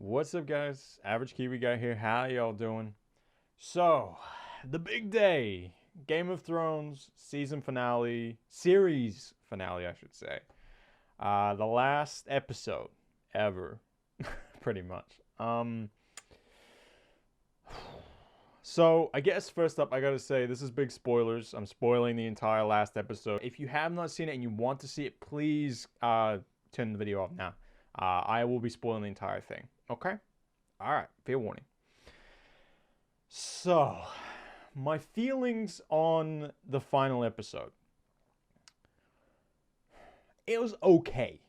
What's up, guys? Average Kiwi Guy here. How y'all doing? So, the big day, Game of Thrones season finale, series finale, I should say. The last episode ever, pretty much. So I guess first up, I gotta say this is big spoilers. I'm spoiling the entire last episode. If you have not seen it and you want to see it, please turn the video off now. I will be spoiling the entire thing. Okay? All right. Fair warning. So, my feelings on the final episode. It was okay.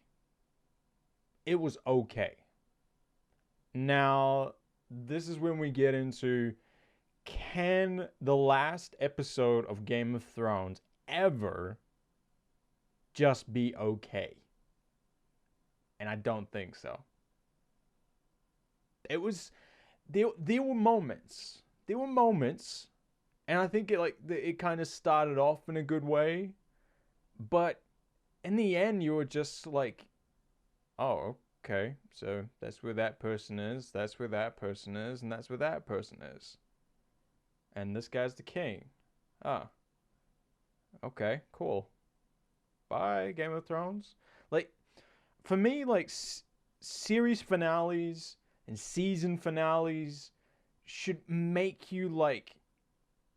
It was okay. Now, this is when we get into, can the last episode of Game of Thrones ever just be okay? And I don't think so. It was there were moments. There were moments, and I think it kind of started off in a good way, but in the end you were just like, "Oh, okay. So that's where that person is. That's where that person is, and that's where that person is." And this guy's the king. Ah, okay, cool. Bye, Game of Thrones. Like, for me, series finales and season finales should make you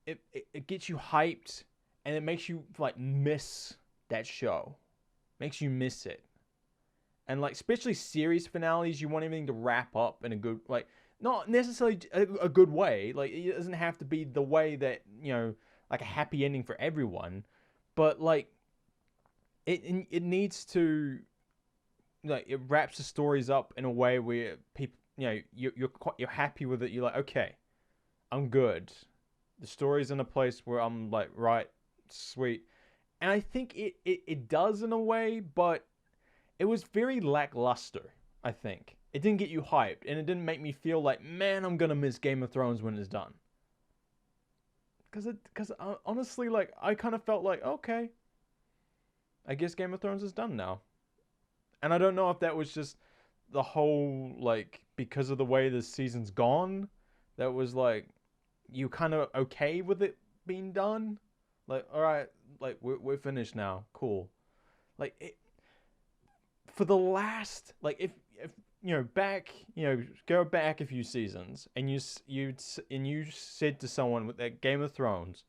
it gets you hyped, and it makes you miss that show. Makes you miss it. And especially series finales, you want everything to wrap up in a good, not necessarily a good way. Like, it doesn't have to be the way that, like a happy ending for everyone, but it needs to, it wraps the stories up in a way where people, you're happy with it. You're like, okay, I'm good. The story's in a place where I'm like, right, sweet. And I think it does in a way, but it was very lackluster, I think. It didn't get you hyped, and it didn't make me feel like, man, I'm gonna miss Game of Thrones when it's done. Because honestly, I kind of felt like, okay, I guess Game of Thrones is done now. And I don't know if that was just the whole, because of the way this season's gone, that was you kind of okay with it being done. All right, we're finished now. Cool. It, for the last, if back, go back a few seasons, and you said to someone with that Game of Thrones,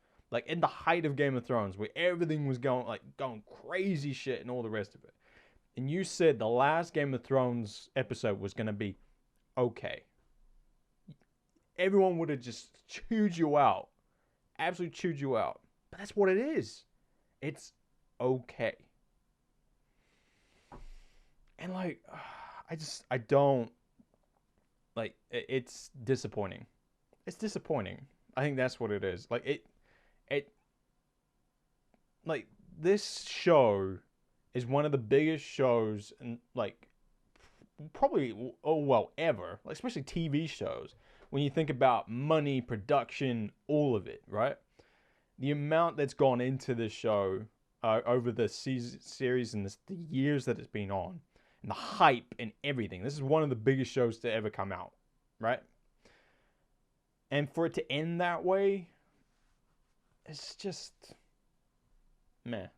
in the height of Game of Thrones, where everything was going crazy shit and all the rest of it, and you said the last Game of Thrones episode was gonna be okay, everyone would have just chewed you out, absolutely chewed you out. But that's what it is. It's okay. And I don't it's disappointing. It's disappointing. I think that's what it is. It this show is one of the biggest shows in probably ever, especially TV shows. When you think about money, production, all of it, right? The amount that's gone into this show over the series and the years that it's been on, and the hype and everything. This is one of the biggest shows to ever come out, right? And for it to end that way, it's just meh.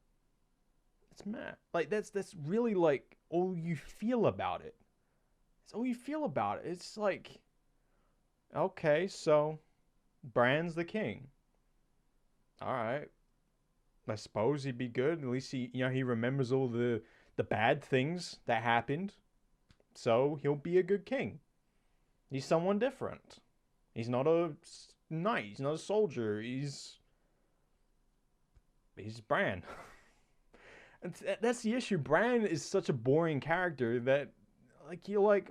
It's meh. That's really all you feel about it. It's all you feel about it. It's okay, so Bran's the king. All right. I suppose he'd be good. At least he remembers all the bad things that happened. So he'll be a good king. He's someone different. He's not a knight. He's not a soldier. He's Bran. And that's the issue. Bran is such a boring character that you're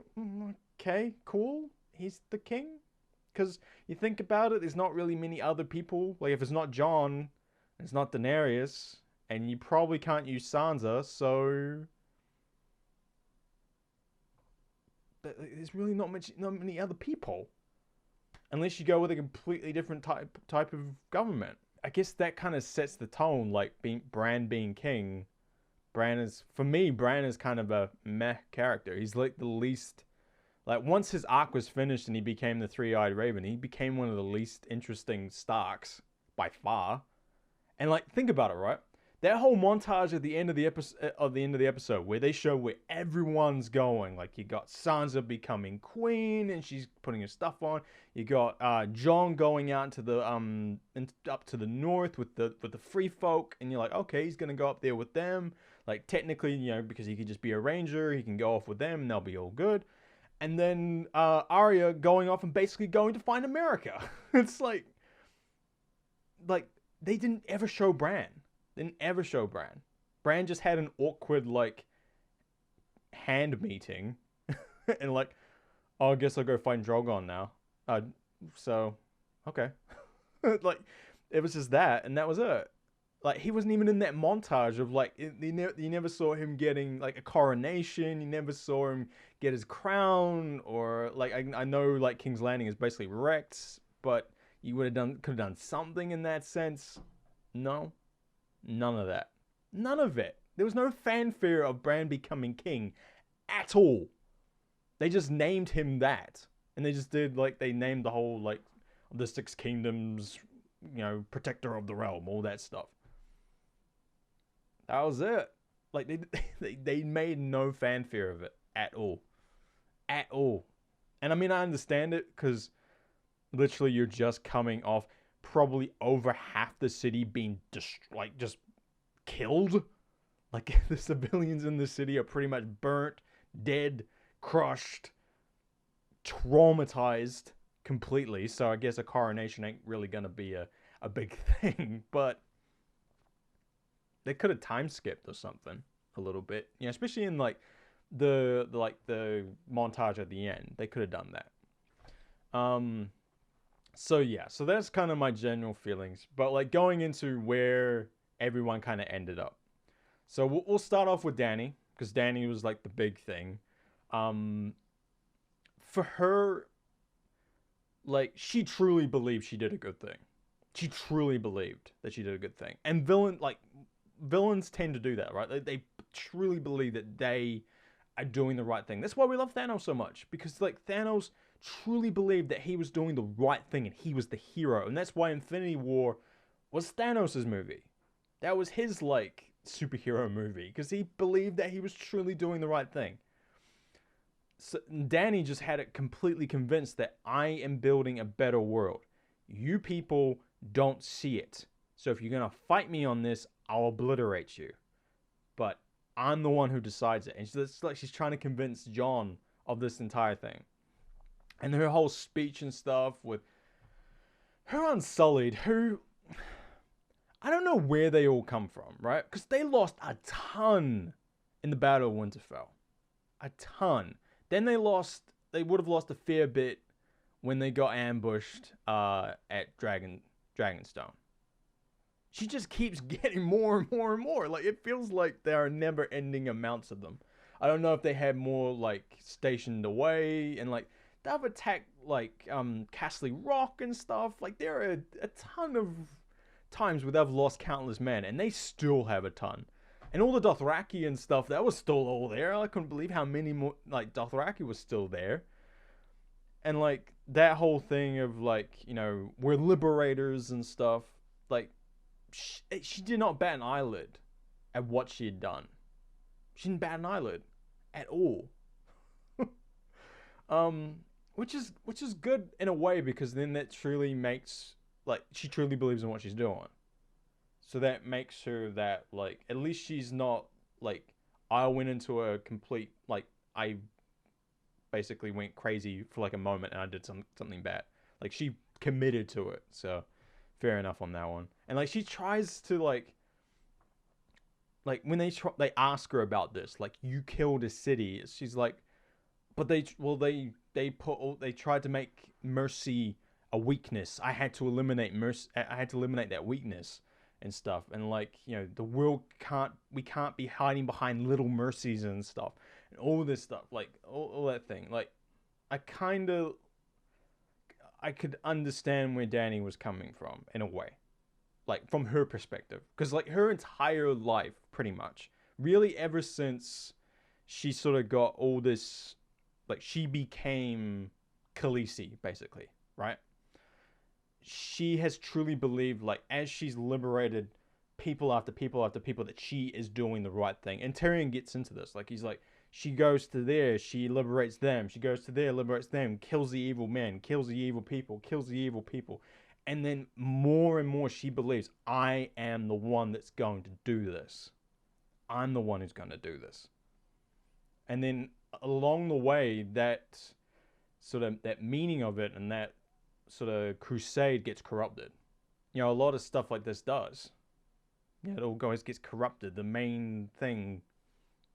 okay, cool. He's the king. Because you think about it, there's not really many other people. If it's not Jon, it's not Daenerys, and you probably can't use Sansa, so there's really not many other people, unless you go with a completely different type of government. I guess that kind of sets the tone. Bran being king, for me, Bran is kind of a meh character. He's the least Like, once his arc was finished and he became the Three-Eyed Raven, he became one of the least interesting Starks by far. And like, think about it, right? That whole montage at the end of the episode, where they show where everyone's going. Like, you got Sansa becoming queen, and she's putting her stuff on. You got Jon going out to the up to the north with the free folk, and you're like, okay, he's gonna go up there with them. Like, technically, you know, because he could just be a ranger, he can go off with them, and they'll be all good. And then Arya going off and basically going to find America. It's like they didn't ever show Bran. Didn't ever show Bran. Bran just had an awkward, like, hand meeting. And like, oh, I guess I'll go find Drogon now. So, okay. Like, it was just that, and that was it. Like, he wasn't even in that montage of, like, you never saw him getting, like, a coronation. You never saw him get his crown. Or, like, I know, like, King's Landing is basically wrecked, but you could have done something in that sense. No. None of that. None of it. There was no fanfare of Bran becoming king at all. They just named him that. And they just did, like, they named the whole, like, the Six Kingdoms, you know, protector of the realm, all that stuff. That was it. Like, they made no fanfare of it at all. At all. And I mean, I understand it, because literally you're just coming off probably over half the city being just killed. Like, the civilians in the city are pretty much burnt, dead, crushed, traumatized completely. So I guess a coronation ain't really gonna be a big thing. But they could have time skipped or something a little bit. You know, especially in like the montage at the end. They could have done that. So yeah, so that's kind of my general feelings. But like, going into where everyone kind of ended up. So we'll start off with Dany, because Dany was like the big thing. For her, like, she truly believed she did a good thing. She truly believed that she did a good thing. And villains tend to do that, right? They truly believe that they are doing the right thing. That's why we love Thanos so much, because like, Thanos truly believed that he was doing the right thing and he was the hero. And that's why Infinity War was Thanos' movie. That was his, like, superhero movie, because he believed that he was truly doing the right thing. So Dany just had it completely convinced that I am building a better world. You people don't see it. So if you're going to fight me on this, I'll obliterate you. But I'm the one who decides it. And it's like she's trying to convince Jon of this entire thing. And her whole speech and stuff with her Unsullied, who, I don't know where they all come from, right? Because they lost a ton in the Battle of Winterfell. A ton. Then they would have lost a fair bit when they got ambushed at Dragonstone. She just keeps getting more and more and more. Like, it feels like there are never-ending amounts of them. I don't know if they had more, like, stationed away, and like, they've attacked, like, Castle Rock and stuff. Like, there are a ton of times where they've lost countless men, and they still have a ton. And all the Dothraki and stuff, that was still all there. I couldn't believe how many more, like, Dothraki was still there. And, like, that whole thing of, like, you know, we're liberators and stuff. Like, she did not bat an eyelid at what she had done. She didn't bat an eyelid at all. Which is good in a way, because then that truly makes, like, she truly believes in what she's doing. So that makes her that, like, at least she's not, like, I went into a complete, like, I basically went crazy for, like, a moment and I did something bad. Like, she committed to it. So, fair enough on that one. And, like, she tries to, like, when they ask her about this, like, you killed a city. She's like, but they tried to make mercy a weakness. I had to eliminate mercy. I had to eliminate that weakness and stuff. And, like, you know, the world we can't be hiding behind little mercies and stuff and all this stuff, like, all that thing. Like, I could understand where Dany was coming from in a way, like, from her perspective, because, like, her entire life, pretty much, really, ever since she sort of got all this, like she became Khaleesi, basically, right? She has truly believed, like, as she's liberated people after people after people, that she is doing the right thing. And Tyrion gets into this. Like, he's like, she goes to there, she liberates them. She goes to there, liberates them, kills the evil men, kills the evil people, kills the evil people. And then more and more she believes, I am the one that's going to do this. I'm the one who's going to do this. And then along the way, that sort of, that meaning of it and that sort of crusade gets corrupted. You know, a lot of stuff like this does. Yeah, it all always gets corrupted. The main thing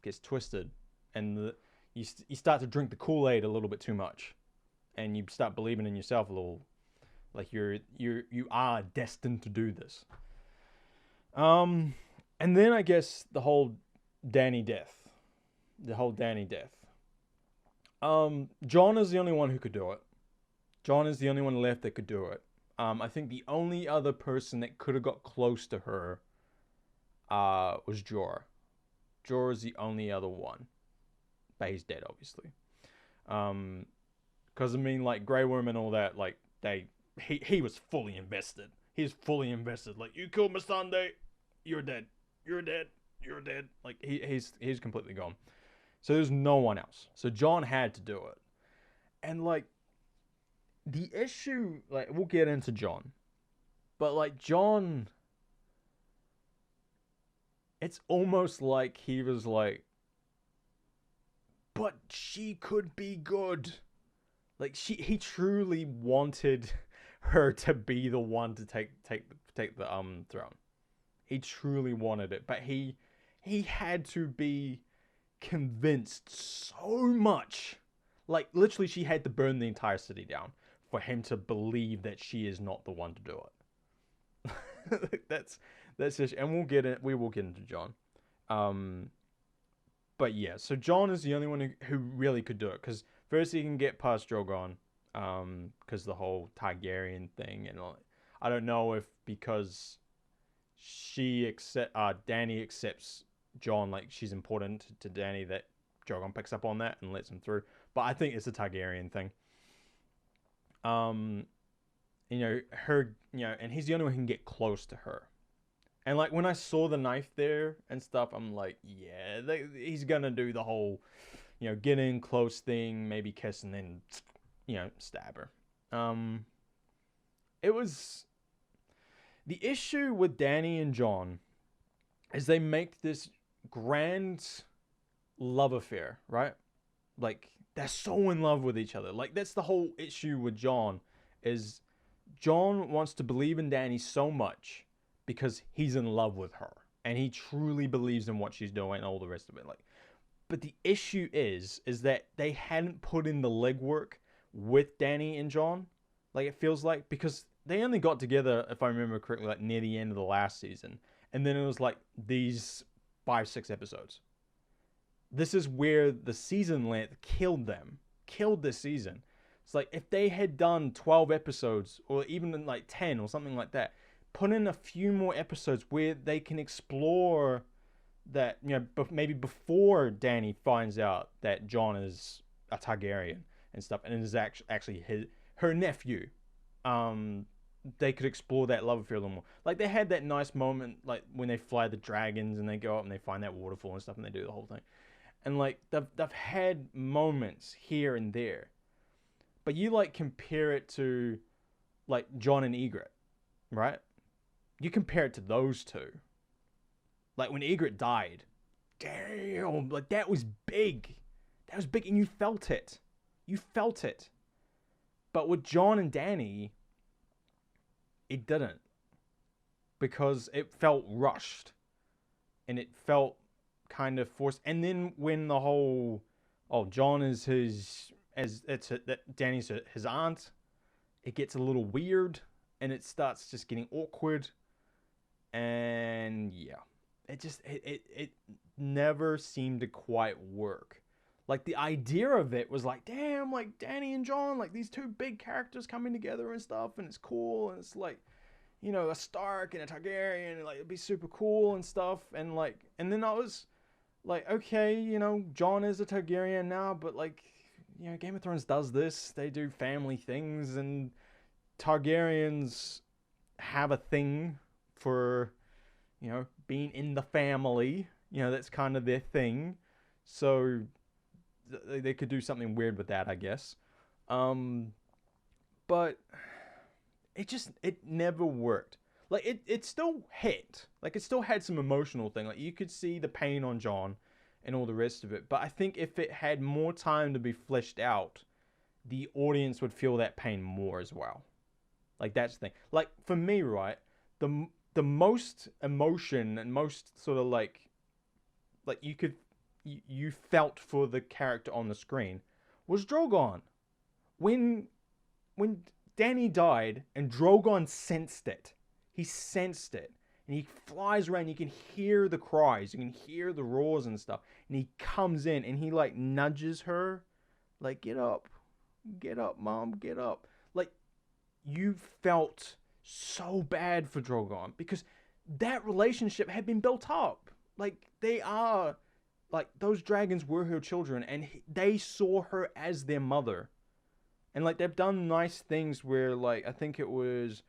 gets twisted, and you start to drink the Kool-Aid a little bit too much, and you start believing in yourself a little, like you are destined to do this. And then I guess the whole Dany death. Jon is the only one who could do it. Jon is the only one left that could do it. I think the only other person that could have got close to her was Jorah. Jorah is the only other one. But he's dead, obviously. Because, I mean, like, Grey Worm and all that, like, he was fully invested. He's fully invested. Like, you killed my Sunday, you're dead. You're dead. You're dead. Like, he's completely gone. So there's no one else. So Jon had to do it. And, like, the issue, like, we'll get into Jon. But, like, Jon, it's almost like he was like, but she could be good. Like, he truly wanted her to be the one to take the throne. He truly wanted it, but he had to be convinced so much. Like, literally, she had to burn the entire city down for him to believe that she is not the one to do it. that's just, and we will get into Jon. But yeah, so Jon is the only one who really could do it, because first he can get past Drogon, because the whole Targaryen thing, and all. I don't know if because Dany accepts Jon, like she's important to Dany, that Drogon picks up on that and lets him through. But I think it's a Targaryen thing. You know, her, you know, and he's the only one who can get close to her. And like when I saw the knife there and stuff, I'm like, yeah, he's gonna do the whole, you know, get in close thing, maybe kiss, and then, you know, stab her. It was, the issue with Dany and Jon is they make this grand love affair, right? Like, they're so in love with each other. Like, that's the whole issue with Jon, is Jon wants to believe in Dany so much because he's in love with her and he truly believes in what she's doing and all the rest of it. Like, but the issue is that they hadn't put in the legwork with Dany and Jon. Like, it feels like, because they only got together, if I remember correctly, like near the end of the last season, and then it was like these 5-6 episodes. This is where the season length killed this season. It's like, if they had done 12 episodes, or even like 10 or something like that, put in a few more episodes where they can explore that, you know, maybe before Dany finds out that Jon is a Targaryen and stuff, and it is actually her nephew. They could explore that love affair a little more. Like, they had that nice moment, like when they fly the dragons and they go up and they find that waterfall and stuff, and they do the whole thing. And like, they've had moments here and there, but you like compare it to like Jon and Ygritte, right? You compare it to those two. Like, when Ygritte died, damn, like that was big. That was big, and you felt it. But with Jon and Dany, it didn't, because it felt rushed, and it felt kind of forced. And then when the whole, Jon is Dany's his aunt, it gets a little weird, and it starts just getting awkward. And yeah, it never seemed to quite work. Like, the idea of it was like, damn, like Dany and Jon, like these two big characters coming together and stuff, and it's cool, and it's like, you know, a Stark and a Targaryen, and like it'd be super cool and stuff. And like, and then I was like, okay, you know, Jon is a Targaryen now, but like, Game of Thrones does this. They do family things, and Targaryens have a thing for, being in the family. That's kind of their thing. So they could do something weird with that, I guess. But it never worked. Like it still hit. Like it still had some emotional thing. Like you could see the pain on Jon and all the rest of it. But I think if it had more time to be fleshed out, the audience would feel that pain more as well. Like that's the thing. Like for me, right, the most emotion and most sort of like you felt for the character on the screen was Drogon. When Dany died and Drogon sensed it. He sensed it. And he flies around, you can hear the cries, you can hear the roars and stuff. And he comes in and he like nudges her, like, get up, mom, get up. Like, you felt so bad for Drogon because that relationship had been built up. Like, they are, like, those dragons were her children and they saw her as their mother. And like, they've done nice things where, like, I think it was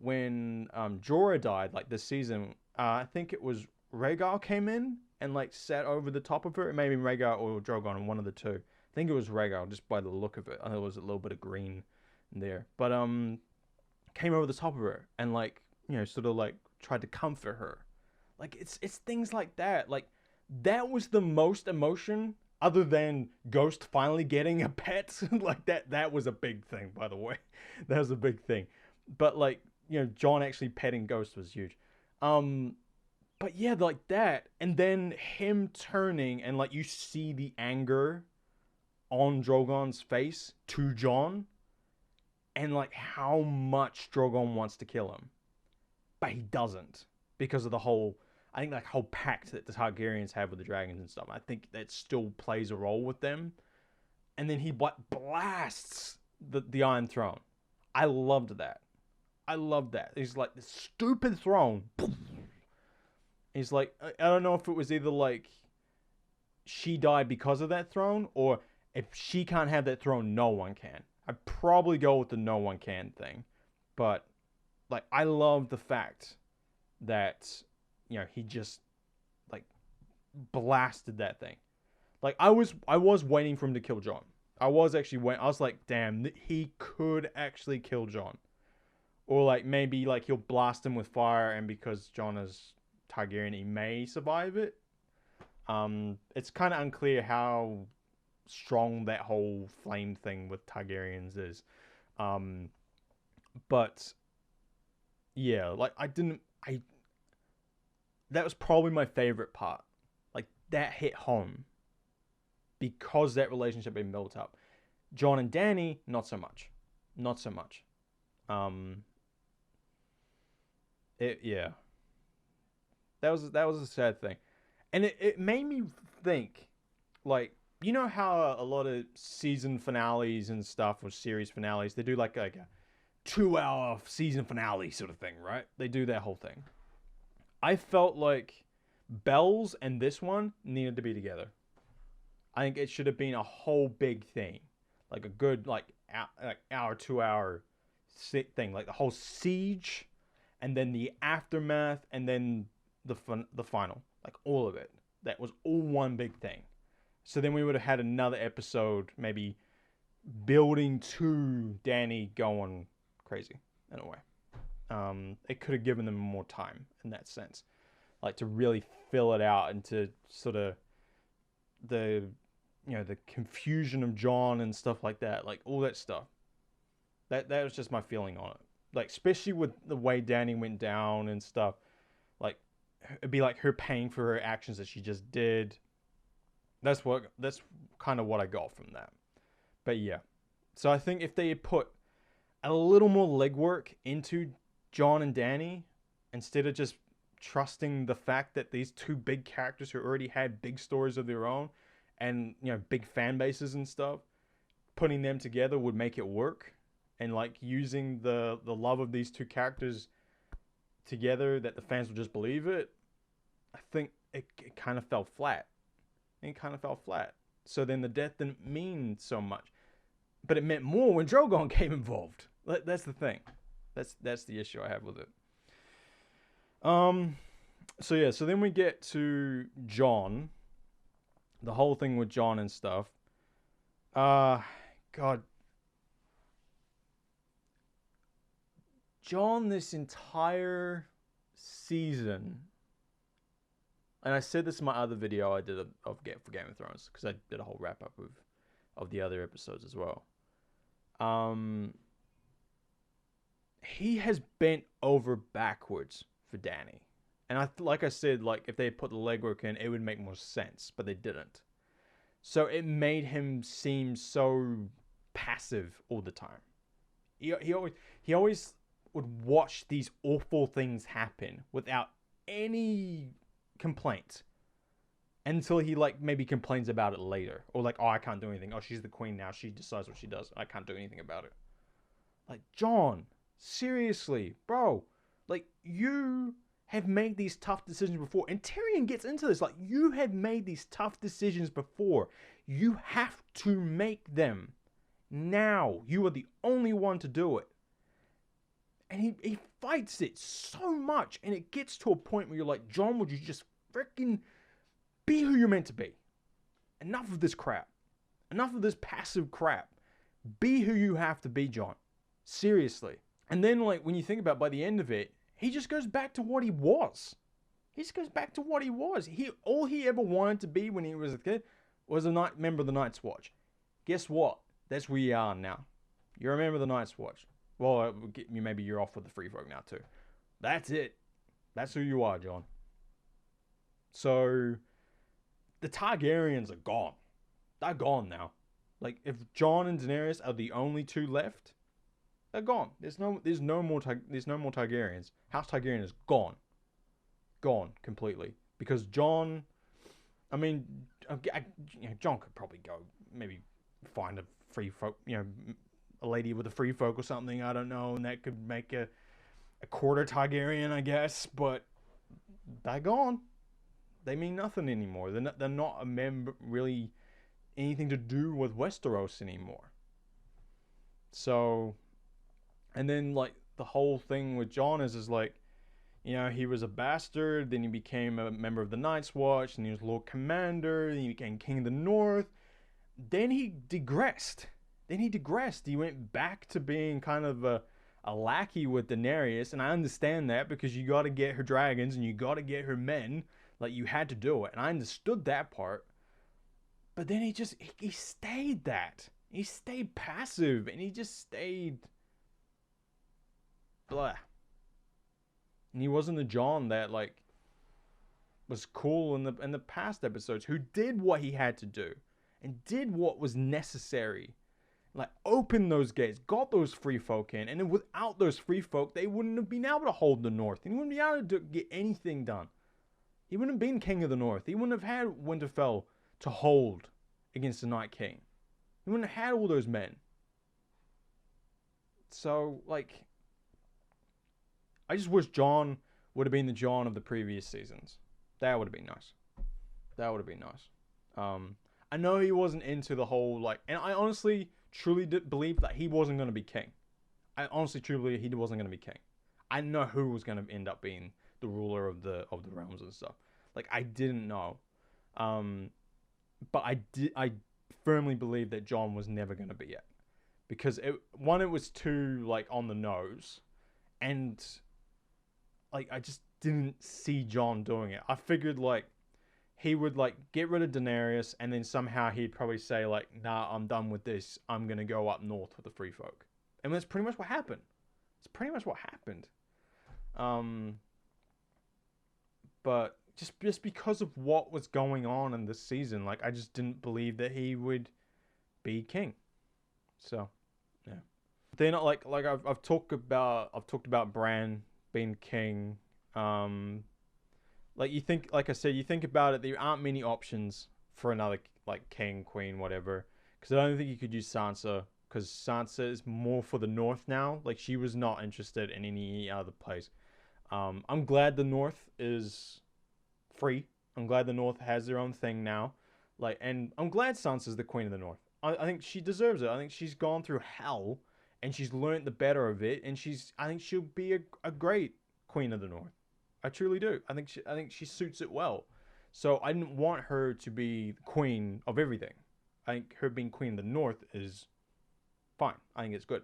when Jorah died, like this season, I think it was Rhaegar came in and like sat over the top of her. It may have been Rhaegar or Drogon, one of the two. I think it was Rhaegar, just by the look of it. I know there was a little bit of green there, but came over the top of her and like sort of like tried to comfort her. Like it's things like that. Like that was the most emotion, other than Ghost finally getting a pet. Like that was a big thing, by the way. That was a big thing. But like, Jon actually petting Ghost was huge. But yeah, like that. And then him turning and like you see the anger on Drogon's face to Jon. And like how much Drogon wants to kill him. But he doesn't. Because of the whole, I think like whole pact that the Targaryens have with the dragons and stuff. I think that still plays a role with them. And then he blasts the Iron Throne. I loved that. He's like, this stupid throne. He's like, I don't know if it was either like she died because of that throne, or if she can't have that throne, no one can. I'd probably go with the no one can thing. But like, I love the fact that, he just like blasted that thing. Like I was waiting for him to kill Jon. I was like, damn, he could actually kill Jon. Or like maybe like he'll blast him with fire, and because Jon is Targaryen, he may survive it. It's kind of unclear how strong that whole flame thing with Targaryens is. But yeah, like that was probably my favorite part. Like that hit home because that relationship had been built up. Jon and Dany, not so much. Yeah, that was a sad thing, and it made me think, like, how a lot of season finales and stuff, or series finales, they do like a 2-hour season finale sort of thing, right? They do that whole thing. I felt like Bells and this one needed to be together. I think it should have been a whole big thing, like a good like hour, 2-hour thing, like the whole siege, and then the aftermath, and then the final, like all of it. That was all one big thing. So then we would have had another episode, maybe building to Dany going crazy in a way. It could have given them more time in that sense, like to really fill it out into sort of the the confusion of Jon and stuff like that, like all that stuff. That was just my feeling on it. Like especially with the way Dany went down and stuff. Like it'd be like her paying for her actions that she just did. That's kind of what I got from that. But yeah. So I think if they had put a little more legwork into Jon and Dany, instead of just trusting the fact that these two big characters who already had big stories of their own and big fan bases and stuff, putting them together would make it work. And like using the love of these two characters together, that the fans would just believe it. I think it kind of fell flat. So then the death didn't mean so much. But it meant more when Drogon came involved. That's the thing. That's the issue I have with it. So yeah, so then we get to Jon. The whole thing with Jon and stuff. God. Jon, this entire season, and I said this in my other video I did for Game of Thrones, because I did a whole wrap up of the other episodes as well. He has bent over backwards for Dany. And like I said, like if they had put the legwork in, it would make more sense, but they didn't. So it made him seem so passive all the time. He always would watch these awful things happen without any complaint, until he like maybe complains about it later, or like, oh, I can't do anything. Oh, she's the queen now. She decides what she does. I can't do anything about it. Like, Jon, seriously, bro. Like, you have made these tough decisions before. And Tyrion gets into this. Like, you have made these tough decisions before. You have to make them now. You are the only one to do it. And he fights it so much. And it gets to a point where you're like, Jon, would you just freaking be who you're meant to be? Enough of this crap. Enough of this passive crap. Be who you have to be, Jon. Seriously. And then, like, when you think about it, by the end of it, he just goes back to what he was. He just goes back to what he was. All he ever wanted to be when he was a kid was a member of the Night's Watch. Guess what? That's where you are now. You're a member of the Night's Watch. Well, maybe you're off with the Free Folk now too. That's it. That's who you are, Jon. So, the Targaryens are gone. They're gone now. Like, if Jon and Daenerys are the only two left, they're gone. There's no more Targaryens. House Targaryen is gone. Gone completely. Because Jon, I mean, Jon could probably go maybe find a free folk, a lady with a free folk or something. I don't know, and that could make a quarter Targaryen, I guess. But they're gone. They mean nothing anymore. They're not a member, really anything to do with Westeros anymore. So, and then like the whole thing with Jon is like, he was a bastard, then he became a member of the Night's Watch, and he was Lord Commander, then he became King of the North. Then he digressed. He went back to being kind of a lackey with Daenerys, and I understand that because you got to get her dragons and you got to get her men. Like, you had to do it, and I understood that part. But then he stayed that. He stayed passive, and he just stayed blah. And he wasn't the Jon that like was cool in the past episodes, who did what he had to do and did what was necessary. Like, opened those gates, got those free folk in, and then without those free folk, they wouldn't have been able to hold the North. He wouldn't be able to get anything done. He wouldn't have been King of the North. He wouldn't have had Winterfell to hold against the Night King. He wouldn't have had all those men. So, like, I just wish Jon would have been the Jon of the previous seasons. That would have been nice. I know he wasn't into the whole, like, and I honestly, truly did believe that he wasn't going to be king. I honestly, truly believe he wasn't going to be king. I know who was going to end up being the ruler of the realms and stuff. Like, I didn't know. But I firmly believe that Jon was never going to be it. Because, it was too, like, on the nose. And, like, I just didn't see Jon doing it. I figured, like, he would, like, get rid of Daenerys, and then somehow he'd probably say, like, nah, I'm done with this. I'm going to go up north with the free folk. And that's pretty much what happened. But just because of what was going on in this season, like, I just didn't believe that he would be king. So, yeah. Then, like I've talked about Bran being king. Like, you think about it, there aren't many options for another, like, king, queen, whatever. Because I don't think you could use Sansa, because Sansa is more for the North now. Like, she was not interested in any other place. I'm glad the North is free. I'm glad the North has their own thing now. Like, and I'm glad Sansa's the Queen of the North. I think she deserves it. I think she's gone through hell, and she's learned the better of it, and I think she'll be a great Queen of the North. I truly do. I think she suits it well. So I didn't want her to be the queen of everything. I think her being Queen of the North is fine. I think it's good.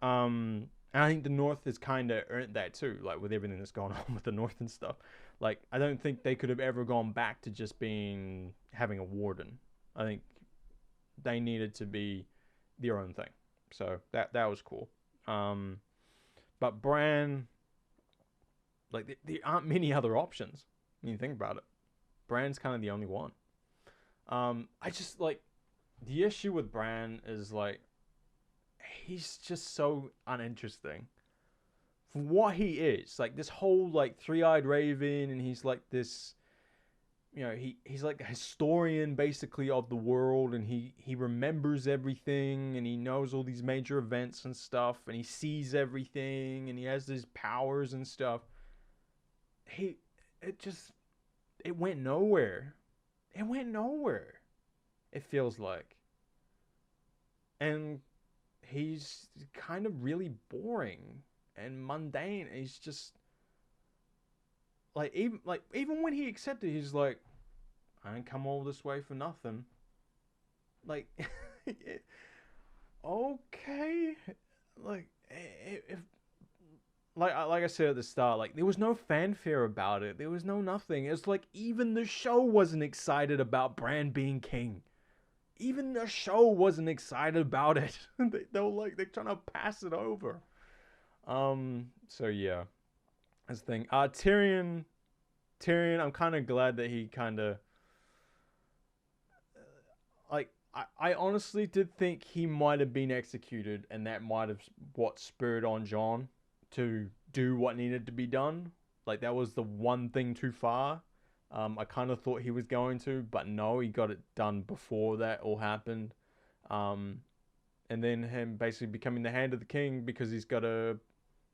And I think the North has kind of earned that too, like with everything that's gone on with the North and stuff. Like, I don't think they could have ever gone back to just having a warden. I think they needed to be their own thing. So that was cool. But Bran, like, there aren't many other options when you think about it. Bran's kind of the only one. I just like the issue with Bran is like he's just so uninteresting for what he is. Like this whole like three-eyed raven, and he's like this, you know, he's like a historian basically of the world, and he remembers everything, and he knows all these major events and stuff, and he sees everything, and he has these powers and stuff. It went nowhere. It went nowhere. It feels like. And he's kind of really boring and mundane. He's just even when he accepted, he's like, I didn't come all this way for nothing. Like, okay, like if like I said at the start, like there was no fanfare about it. There was no nothing. It's like even the show wasn't excited about Bran being king. Even the show wasn't excited about it. They were like they're trying to pass it over. So yeah, that's the thing. Tyrion, I'm kind of glad that he kind of like. I honestly did think he might have been executed, and that might have what spurred on Jon to do what needed to be done. Like that was the one thing too far. I kind of thought he was going to, but no, he got it done before that all happened. And then him basically becoming the hand of the king because he's got to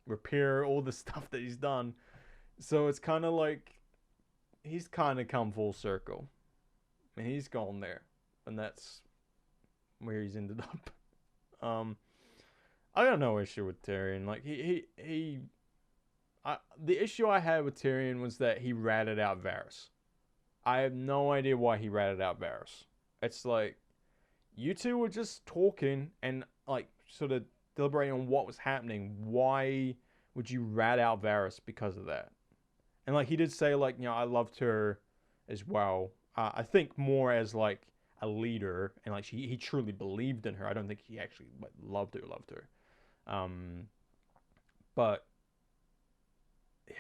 repair all the stuff that he's done. So it's kind of like he's kind of come full circle, and he's gone there, and that's where he's ended up. I got no issue with Tyrion. Like the issue I had with Tyrion was that he ratted out Varys. I have no idea why he ratted out Varys. It's like you two were just talking and like sort of deliberating on what was happening. Why would you rat out Varys because of that? And like he did say, like, you know, I loved her as well. I think more as like a leader, and like he truly believed in her. I don't think he actually like, loved her. But yeah,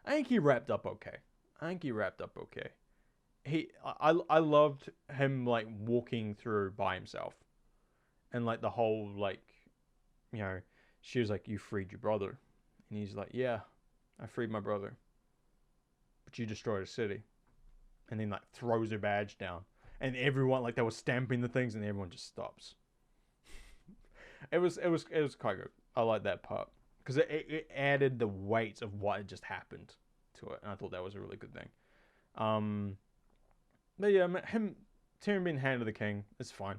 I think he wrapped up okay. I loved him like walking through by himself, and like the whole like, you know, she was like, "You freed your brother," and he's like, "Yeah, I freed my brother, but you destroyed a city," and then like throws her badge down, and everyone like they were stamping the things, and everyone just stops. It was quite good. I like that part because it added the weight of what had just happened to it, and I thought that was a really good thing. But yeah, Tyrion being hand of the king is fine.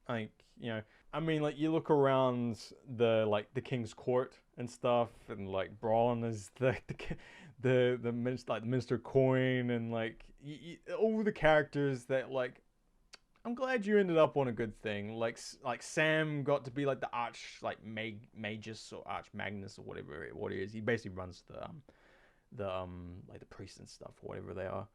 I think, you know, I mean, like you look around the king's court and stuff, and like Bronn is the minister, like the Minister Coin, and like all the characters that like. I'm glad you ended up on a good thing. Like Sam got to be like the arch like magus or arch magnus or whatever what it is. He basically runs the like the priests and stuff, whatever they are.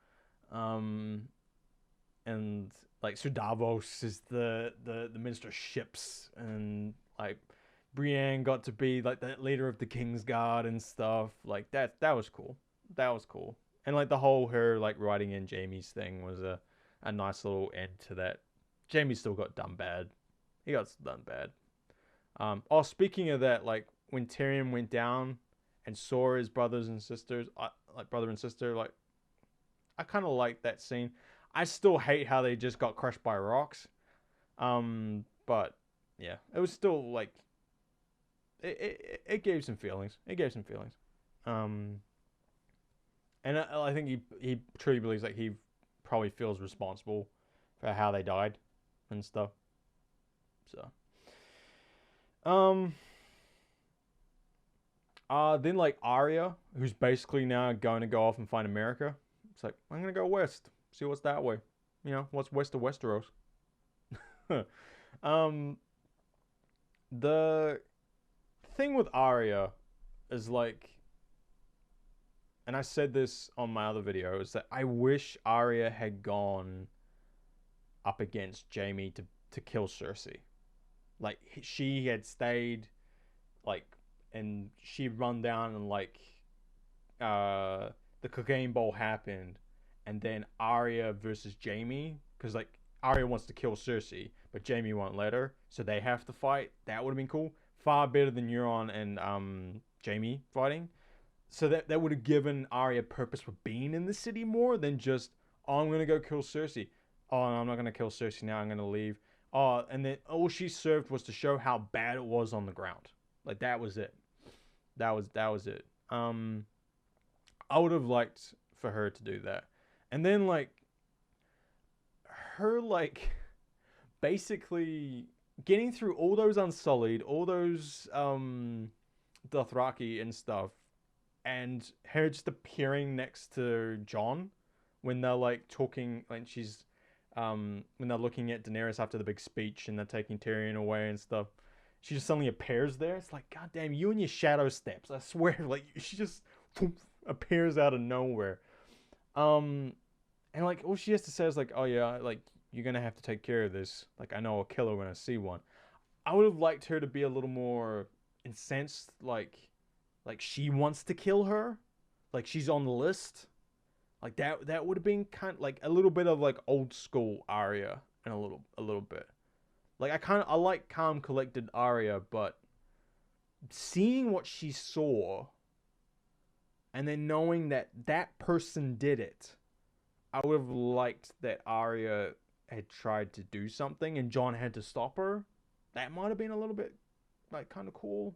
And like Sir Davos is the minister of ships, and like Brienne got to be like the leader of the King's Guard and stuff. Like that was cool. And like the whole her like writing in Jaime's thing was a nice little end to that. Jaime still got done bad. He got done bad. Speaking of that, like when Tyrion went down and saw his brothers and sisters, like brother and sister, like I kind of like that scene. I still hate how they just got crushed by rocks. But yeah, it was still like it gave some feelings. And I think he truly believes like he probably feels responsible for how they died and stuff. So, then like Arya, who's basically now going to go off and find America. It's like, I'm gonna go west, see what's that way. You know, what's west of Westeros. The thing with Arya is like, and I said this on my other video, is that I wish Arya had gone up against Jaime to kill Cersei. Like, she had stayed, like, and she'd run down and like, the cocaine bowl happened, and then Arya versus Jaime, because like Arya wants to kill Cersei, but Jaime won't let her, so they have to fight. That would have been cool. Far better than Euron and Jaime fighting. So that would have given Arya purpose for being in the city more than just, oh, I'm gonna go kill Cersei. Oh, no, I'm not gonna kill Cersei now. I'm gonna leave. Oh, and then all she served was to show how bad it was on the ground. Like, that was it. That was it. I would have liked for her to do that. And then like her like basically getting through all those Unsullied, all those Dothraki and stuff, and her just appearing next to Jon when they're like talking, like she's when they're looking at Daenerys after the big speech and they're taking Tyrion away and stuff. She just suddenly appears there. It's like, God damn, you and your shadow steps. I swear, like, she just appears out of nowhere. And like all she has to say is like, oh yeah, like, you're gonna have to take care of this. Like, I know a killer when I see one. I would have liked her to be a little more incensed, like she wants to kill her, like she's on the list. Like that would have been kind of like a little bit of like old school Arya, and a little bit. Like I like calm, collected Arya, but seeing what she saw, and then knowing that that person did it, I would have liked that Arya had tried to do something and Jon had to stop her. That might have been a little bit like kind of cool,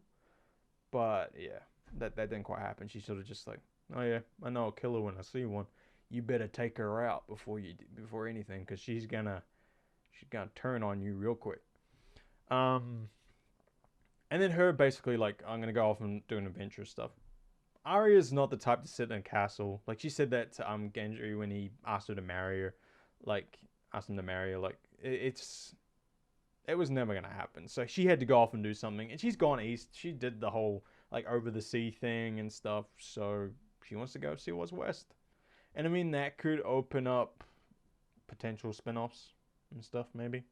but yeah, that didn't quite happen. She sort of just like, oh yeah, I know a killer when I see one. You better take her out before anything, because she's gonna turn on you real quick. And then her basically like, I'm gonna go off and do an adventure stuff. Arya's not the type to sit in a castle. Like, she said that to Gendry when he asked her to marry her. Like, asked him to marry her. Like, it was never gonna happen. So she had to go off and do something. And she's gone east. She did the whole like over the sea thing and stuff. So she wants to go see what's west. And I mean, that could open up potential spin-offs and stuff, maybe.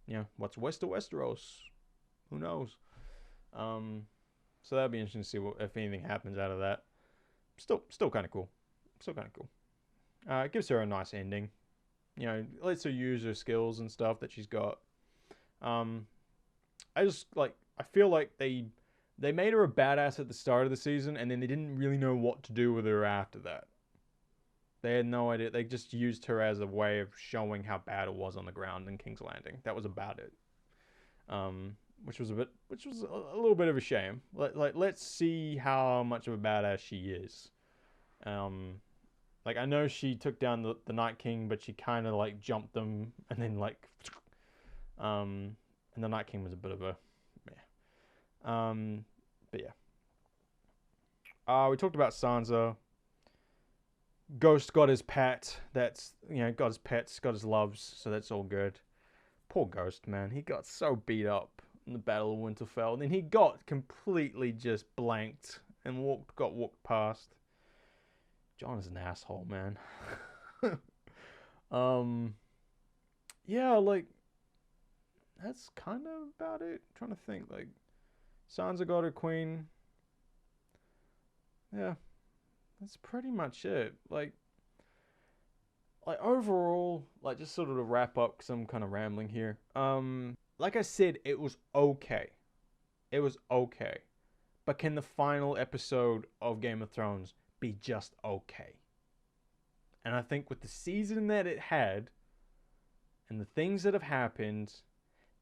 Yeah, what's west of Westeros? Who knows? So that'd be interesting to see if anything happens out of that. Still kind of cool. It gives her a nice ending. You know, lets her use her skills and stuff that she's got. I feel like they made her a badass at the start of the season, and then they didn't really know what to do with her after that. They had no idea. They just used her as a way of showing how bad it was on the ground in King's Landing. That was about it. Which was a little bit of a shame. Let's see how much of a badass she is. Like, I know she took down the Night King, but she kind of like jumped them, and then like, and the Night King was a bit of a, yeah. But yeah. We talked about Sansa. Ghost got his pet. That's, got his pets, got his loves, so that's all good. Poor Ghost, man. He got so beat up in the Battle of Winterfell, and then he got completely just blanked and got walked past. Jon is an asshole, man. Yeah, like, that's kind of about it. I'm trying to think, like, Sansa got her queen. Yeah, that's pretty much it. Like overall, like, just sort of to wrap up, because I'm kind of rambling here. Like I said, it was okay. It was okay. But can the final episode of Game of Thrones be just okay? And I think with the season that it had, and the things that have happened,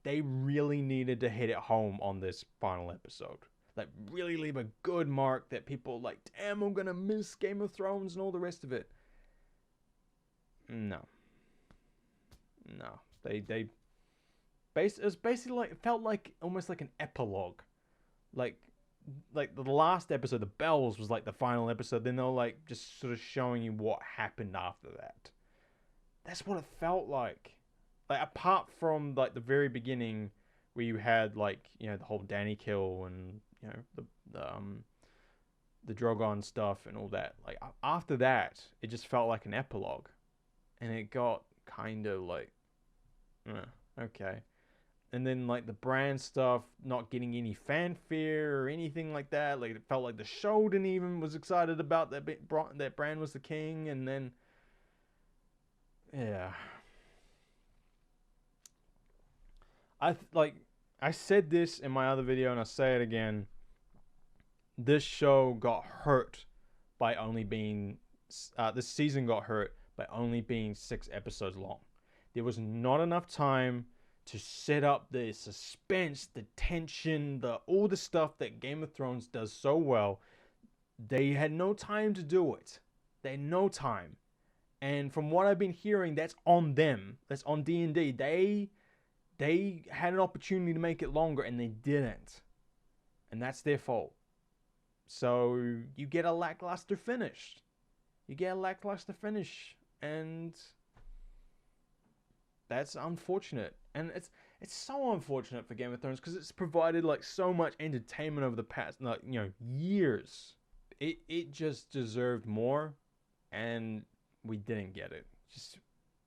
they really needed to hit it home on this final episode. Like, really leave a good mark that people like, damn, I'm gonna miss Game of Thrones and all the rest of it. No. No, they it was basically like, it felt like almost like an epilogue, like the last episode, the bells was like the final episode. Then they were like just sort of showing you what happened after that. That's what it felt like. Like apart from like the very beginning, where you had like, you know, the whole Danny kill and, you know, the Drogon stuff and all that. Like after that, it just felt like an epilogue, and it got kind of like, okay. And then like the Bran stuff not getting any fanfare or anything like that. Like it felt like the show didn't even was excited about that Bran was the king, and then yeah. I said this in my other video and I'll say it again. This show got hurt by only being this season got hurt by only being 6 episodes long. There was not enough time to set up the suspense, the tension, all the stuff that Game of Thrones does so well. They had no time to do it. They had no time. And from what I've been hearing, that's on them. That's on D&D. They had an opportunity to make it longer and they didn't. And that's their fault. So you get a lackluster finish. And that's unfortunate. And it's so unfortunate for Game of Thrones because it's provided like so much entertainment over the past, like, you know, years. It just deserved more, and we didn't get it. Just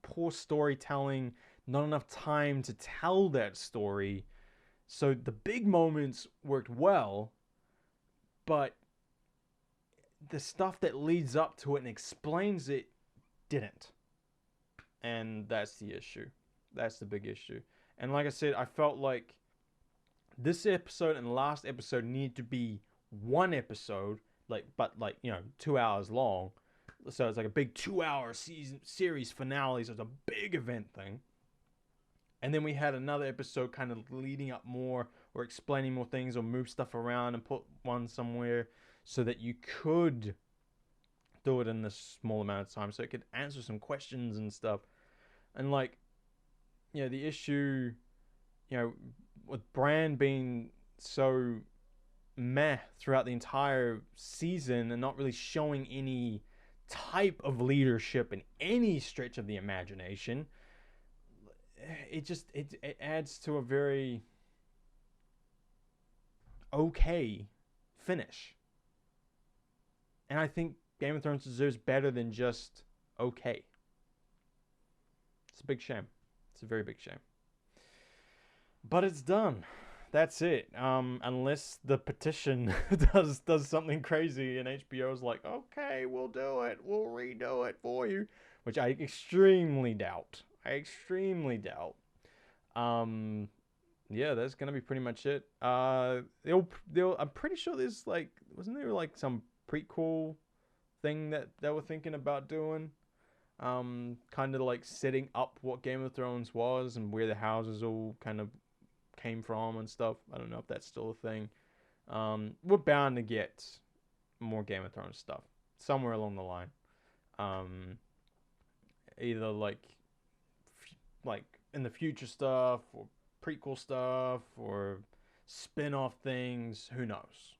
poor storytelling, not enough time to tell that story. So the big moments worked well, but the stuff that leads up to it and explains it didn't. And that's the issue. That's the big issue. And like I said, I felt like this episode and the last episode need to be one episode, but 2 hours long. So it's like a big 2-hour series finale. So it's a big event thing. And then we had another episode kind of leading up more or explaining more things or move stuff around and put one somewhere so that you could do it in this small amount of time so it could answer some questions and stuff. And like, you know, the issue, you know, with Bran being so meh throughout the entire season and not really showing any type of leadership in any stretch of the imagination, it adds to a very okay finish. And I think Game of Thrones deserves better than just okay. It's a big shame. It's a very big shame. But it's done. That's it. Unless the petition does something crazy and HBO's like, okay, we'll do it. We'll redo it for you. Which I extremely doubt. Yeah, that's gonna be pretty much it. I'm pretty sure there's like, wasn't there like some prequel thing that they were thinking about doing? Kind of like setting up what Game of Thrones was and where the houses all kind of came from and stuff. I don't know if that's still a thing. We're bound to get more Game of Thrones stuff somewhere along the line. Either like in the future stuff or prequel stuff or spin-off things. Who knows?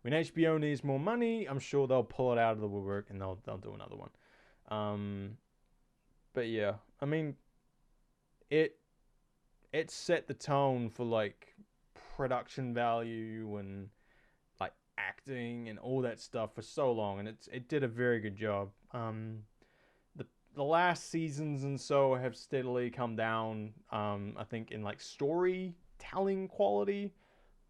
When HBO needs more money, I'm sure they'll pull it out of the woodwork and they'll do another one. But yeah, I mean, it set the tone for like production value and like acting and all that stuff for so long, and it did a very good job. The last seasons and so have steadily come down, I think, in like storytelling quality,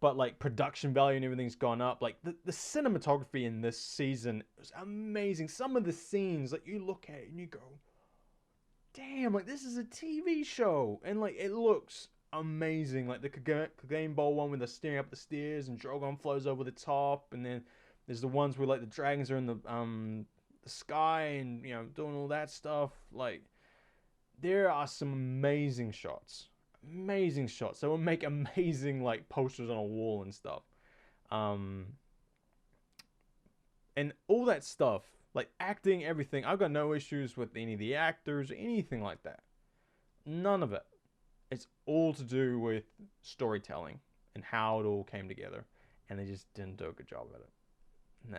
but like production value and everything's gone up. Like the cinematography in this season was amazing. Some of the scenes, like, you look at it and you go, damn, like this is a TV show, and like it looks amazing. Like the Clegane Bowl one where they're staring up the stairs and Drogon flows over the top, and then there's the ones where like the dragons are in the sky and, you know, doing all that stuff. Like, there are some amazing shots that will make amazing like posters on a wall and stuff. And all that stuff Like acting, everything. I've got no issues with any of the actors, anything like that. None of it. It's all to do with storytelling and how it all came together, and they just didn't do a good job at it. And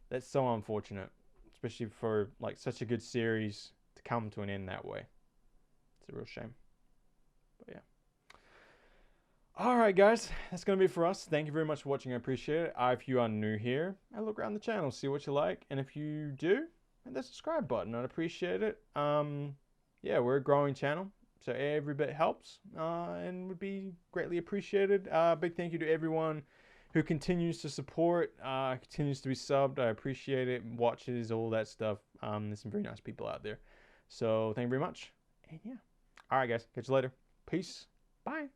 that's so unfortunate, especially for like such a good series to come to an end that way. It's a real shame. But yeah. Alright guys, that's going to be for us. Thank you very much for watching, I appreciate it. If you are new here, have a look around the channel, see what you like, and if you do, hit the subscribe button, I'd appreciate it. Yeah, we're a growing channel, so every bit helps, and would be greatly appreciated. Big thank you to everyone who continues to support, continues to be subbed. I appreciate it, watches, all that stuff. There's some very nice people out there. So thank you very much, and yeah. Alright guys, catch you later. Peace. Bye.